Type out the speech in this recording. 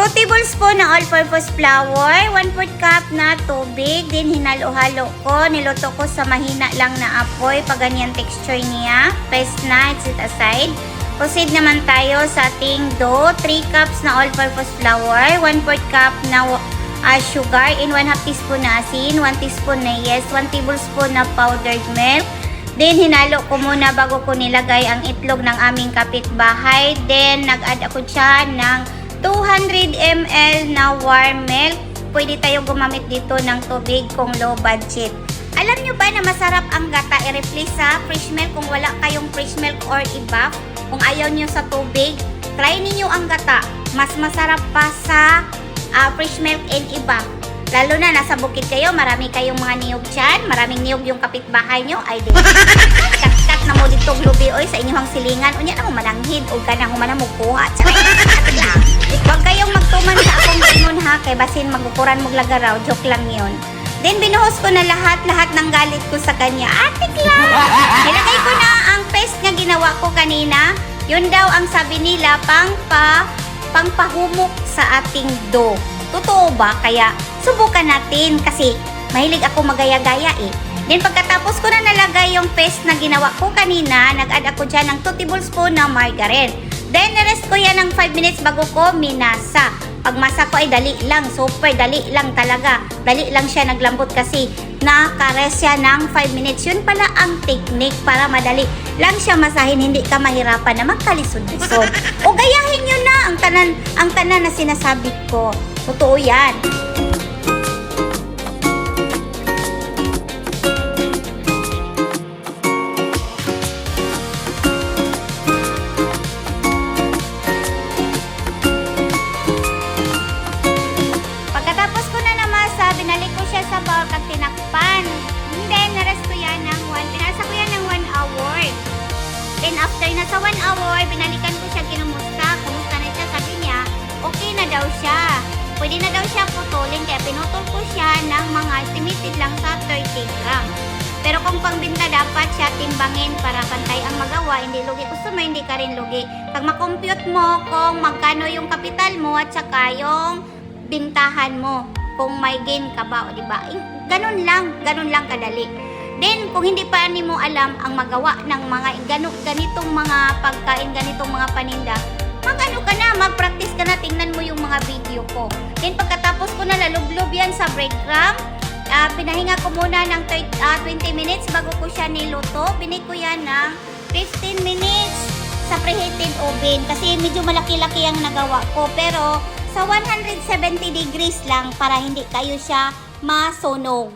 2 tablespoon na all-purpose flour, 1/4 cup na tubig, din hinalo-halo ko, niluto ko sa mahina lang na apoy, pag ganyan texture niya, paste na, set aside. Proceed naman tayo sa ating dough, 3 cups na all-purpose flour, 1/4 cup na sugar, in 1/2 teaspoon na asin, 1 teaspoon na yes, 1 tablespoon na powdered milk. Then, hinalo ko muna bago ko nilagay ang itlog ng aming kapitbahay. Then, nag-add ako dyan ng 200 ml na warm milk. Pwede tayo gumamit dito ng tubig kung low budget. Alam nyo ba na masarap ang gata? I-replace sa fresh milk kung wala kayong fresh milk or i-buff. Kung ayaw nyo sa tubig, try ninyo ang gata. Mas masarap pa sa fresh milk and i-buff. Lalo na nasa bukid kayo, marami kayong mga niyog dyan, maraming niyog yung kapitbahay nyo, ay di. Kat-kat na mo dito lubi oy sa inyong silingan, unya na mo mananghid, o ka na humana mo kuha. Huwag kayong magtuman sa akong ganun ha, kay basin magukuran mo lagaraw, joke lang yun. Then binuhos ko na lahat ng galit ko sa kanya. Atik lang! Nilagay ko na ang paste na ginawa ko kanina. Yun daw ang sabi nila, pangpahumok sa ating dough. Totoo ba? Kaya subukan natin kasi mahilig ako magaya-gaya eh. Then pagkatapos ko na nalagay yung paste na ginawa ko kanina, nag-add ako dyan ng 2 tablespoon na margarine. Then nirest ko yan ng 5 minutes bago ko minasa. Pagmasa ko ay dali lang, super dali lang talaga. Dali lang siya naglambot kasi nakares siya ng 5 minutes. Yun pala ang technique para madali lang siya masahin, hindi ka mahirapan na magkalisod-lisod. O gayahin nyo na ang tanan na sinasabi ko. Totoo yan. Pagkatapos ko na namasa, binalik ko siya sa bowl at tinakpan. Then, naras ko yan pinasa ko yan ng 1 hour. Then, after na sa 1 hour, binalikan ko siya, kinumusta. Kumusta na siya, sabi niya, okay na daw siya. Pwede na daw siya putulin, kaya pinutol ko siya ng mga estimated lang sa 30 grams. Pero kung pangbinta, dapat siya timbangin para pantay ang magawa, hindi lugi. Customer, hindi ka rin lugi. Pag makompute mo kung magkano yung kapital mo at saka yung bintahan mo, kung may gain ka ba, o diba? Ganun lang kadali. Then, kung hindi pa ni mo alam ang magawa ng mga ganitong mga pagkain, ganitong mga paninda, mag-ano ka na, mag-practice ka na, tingnan mo yung mga video ko. Then, pagkatapos ko na lalublob yan sa breadcrumb, pinahinga ko muna ng 20 minutes bago ko siya niluto. Binig ko yan ng 15 minutes sa preheated oven kasi medyo malaki-laki ang nagawa ko. Pero, sa 170 degrees lang para hindi kayo siya masunog.